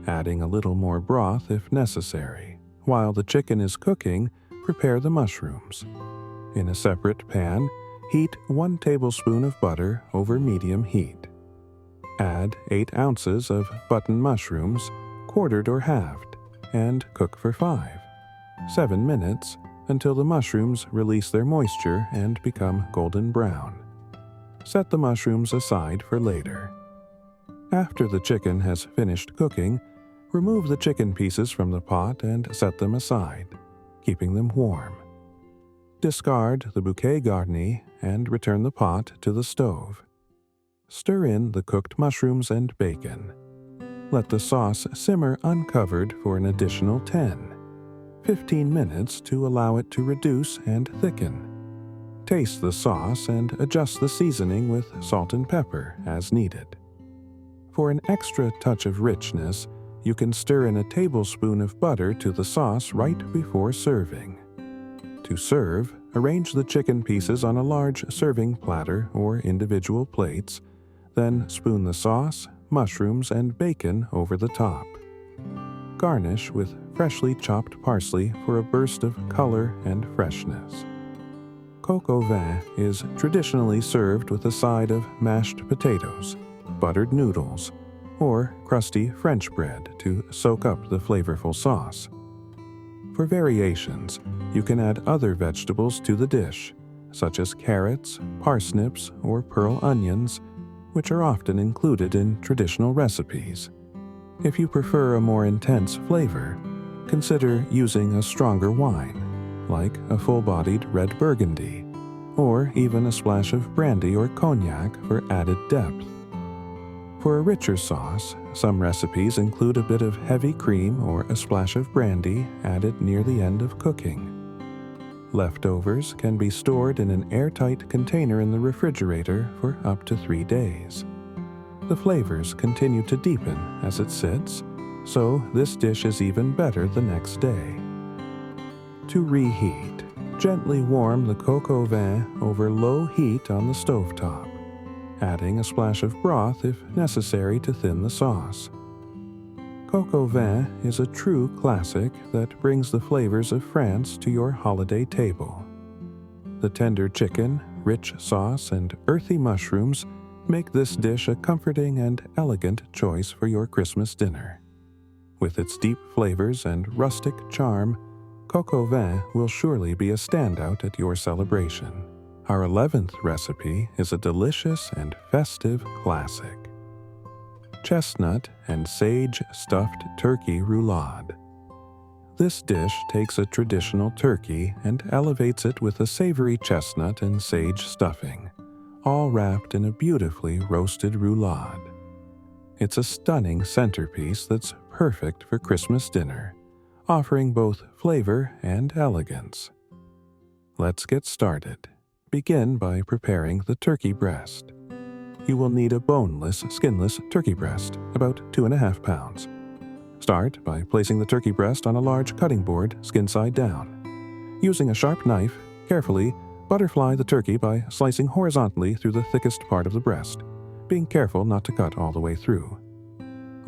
adding a little more broth if necessary. While the chicken is cooking, prepare the mushrooms. In a separate pan, heat 1 tablespoon of butter over medium heat. Add 8 ounces of button mushrooms, quartered or halved, and cook for 5-7 minutes until the mushrooms release their moisture and become golden brown. Set the mushrooms aside for later. After the chicken has finished cooking, remove the chicken pieces from the pot and set them aside, keeping them warm. Discard the bouquet garni and return the pot to the stove. Stir in the cooked mushrooms and bacon. Let the sauce simmer uncovered for an additional 10-15 minutes to allow it to reduce and thicken. Taste the sauce and adjust the seasoning with salt and pepper as needed. For an extra touch of richness, you can stir in a tablespoon of butter to the sauce right before serving. To serve, arrange the chicken pieces on a large serving platter or individual plates, then spoon the sauce, mushrooms, and bacon over the top. Garnish with freshly chopped parsley for a burst of color and freshness. Coq au vin is traditionally served with a side of mashed potatoes, buttered noodles, or crusty French bread to soak up the flavorful sauce. For variations, you can add other vegetables to the dish, such as carrots, parsnips, or pearl onions, which are often included in traditional recipes. If you prefer a more intense flavor, consider using a stronger wine, like a full-bodied red Burgundy, or even a splash of brandy or cognac for added depth. For a richer sauce, some recipes include a bit of heavy cream or a splash of brandy added near the end of cooking. Leftovers can be stored in an airtight container in the refrigerator for up to 3 days. The flavors continue to deepen as it sits, so this dish is even better the next day. To reheat, gently warm the coq au vin over low heat on the stovetop, adding a splash of broth if necessary to thin the sauce. Coq au vin is a true classic that brings the flavors of France to your holiday table. The tender chicken, rich sauce, and earthy mushrooms make this dish a comforting and elegant choice for your Christmas dinner. With its deep flavors and rustic charm, coq au vin will surely be a standout at your celebration. Our 11th recipe is a delicious and festive classic: chestnut and sage stuffed turkey roulade. This dish takes a traditional turkey and elevates it with a savory chestnut and sage stuffing, all wrapped in a beautifully roasted roulade. It's a stunning centerpiece that's perfect for Christmas dinner, offering both flavor and elegance. Let's get started. Begin by preparing the turkey breast. You will need a boneless, skinless turkey breast, about 2.5 pounds. Start by placing the turkey breast on a large cutting board, skin side down. Using a sharp knife, carefully butterfly the turkey by slicing horizontally through the thickest part of the breast, being careful not to cut all the way through.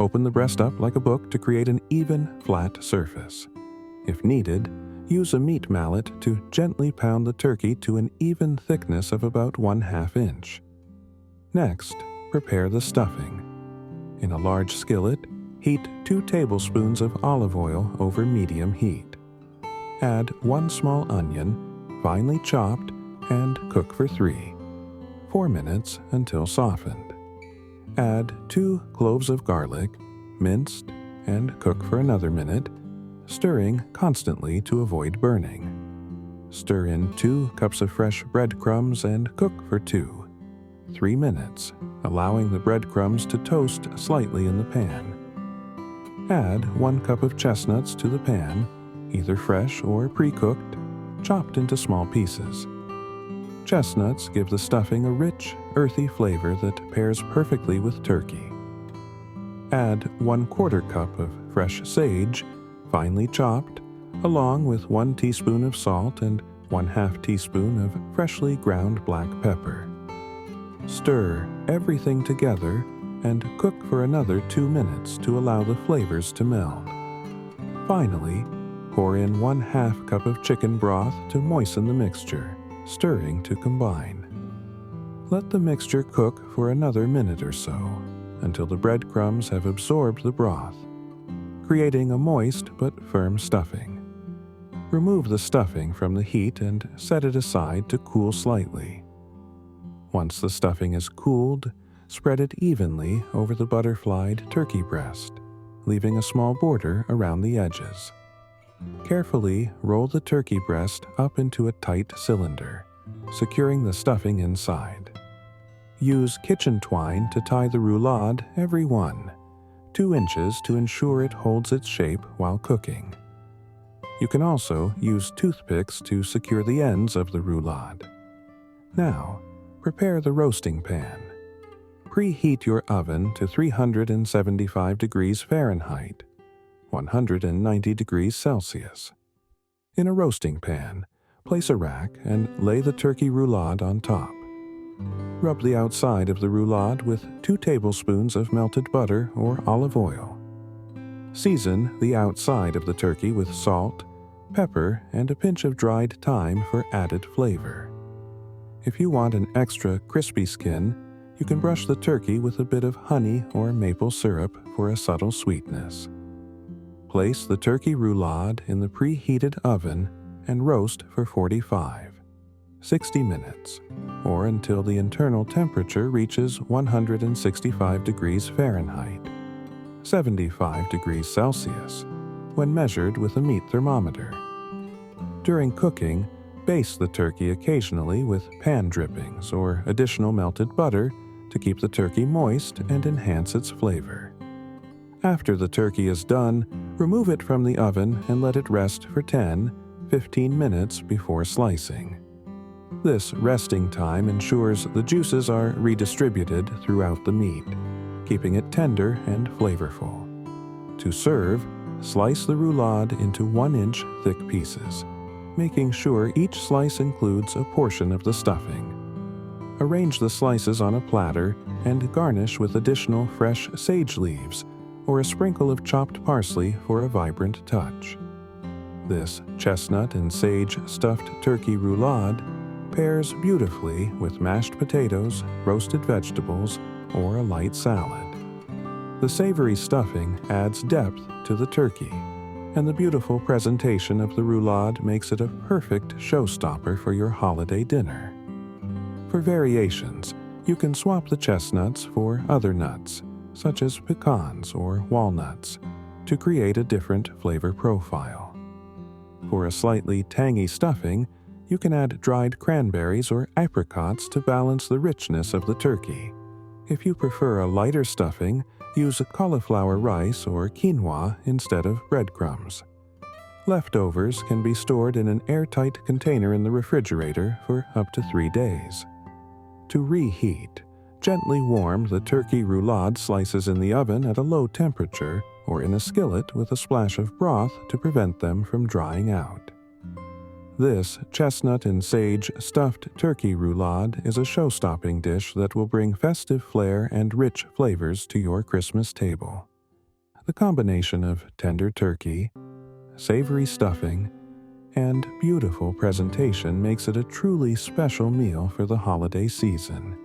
Open the breast up like a book to create an even, flat surface. If needed, use a meat mallet to gently pound the turkey to an even thickness of about 1/2 inch. Next, prepare the stuffing. In a large skillet, heat 2 tablespoons of olive oil over medium heat. Add 1 small onion, finely chopped, and cook for 4 minutes until softened. Add 2 cloves of garlic, minced, and cook for another minute, stirring constantly to avoid burning. Stir in 2 cups of fresh breadcrumbs and cook for 3 minutes, allowing the breadcrumbs to toast slightly in the pan. Add 1 cup of chestnuts to the pan, either fresh or pre-cooked, chopped into small pieces. Chestnuts give the stuffing a rich, earthy flavor that pairs perfectly with turkey. Add 1/4 cup of fresh sage, finely chopped, along with 1 teaspoon of salt and 1/2 teaspoon of freshly ground black pepper. Stir everything together and cook for another 2 minutes to allow the flavors to meld. Finally, pour in 1/2 cup of chicken broth to moisten the mixture, stirring to combine. Let the mixture cook for another minute or so, until the breadcrumbs have absorbed the broth, creating a moist but firm stuffing. Remove the stuffing from the heat and set it aside to cool slightly. Once the stuffing is cooled, spread it evenly over the butterflied turkey breast, leaving a small border around the edges. Carefully roll the turkey breast up into a tight cylinder, securing the stuffing inside. Use kitchen twine to tie the roulade every 2 inches to ensure it holds its shape while cooking. You can also use toothpicks to secure the ends of the roulade. Now, prepare the roasting pan. Preheat your oven to 375 degrees Fahrenheit, 190 degrees Celsius. In a roasting pan, place a rack and lay the turkey roulade on top. Rub the outside of the roulade with 2 tablespoons of melted butter or olive oil. Season the outside of the turkey with salt, pepper, and a pinch of dried thyme for added flavor. If you want an extra crispy skin, you can brush the turkey with a bit of honey or maple syrup for a subtle sweetness. place the turkey roulade in the preheated oven and roast for 60 minutes, or until the internal temperature reaches 165 degrees Fahrenheit, 75 degrees Celsius, when measured with a meat thermometer. During cooking, baste the turkey occasionally with pan drippings or additional melted butter to keep the turkey moist and enhance its flavor. After the turkey is done, remove it from the oven and let it rest for 10-15 minutes before slicing. This resting time ensures the juices are redistributed throughout the meat, keeping it tender and flavorful. To serve, slice the roulade into 1-inch thick pieces, making sure each slice includes a portion of the stuffing. Arrange the slices on a platter and garnish with additional fresh sage leaves or a sprinkle of chopped parsley for a vibrant touch. This chestnut and sage stuffed turkey roulade pairs beautifully with mashed potatoes, roasted vegetables, or a light salad. The savory stuffing adds depth to the turkey, and the beautiful presentation of the roulade makes it a perfect showstopper for your holiday dinner. For variations, you can swap the chestnuts for other nuts, such as pecans or walnuts, to create a different flavor profile. For a slightly tangy stuffing, you can add dried cranberries or apricots to balance the richness of the turkey. If you prefer a lighter stuffing, use cauliflower rice or quinoa instead of breadcrumbs. Leftovers can be stored in an airtight container in the refrigerator for up to 3 days. To reheat, gently warm the turkey roulade slices in the oven at a low temperature or in a skillet with a splash of broth to prevent them from drying out. This chestnut and sage stuffed turkey roulade is a show-stopping dish that will bring festive flair and rich flavors to your Christmas table. The combination of tender turkey, savory stuffing, and beautiful presentation makes it a truly special meal for the holiday season.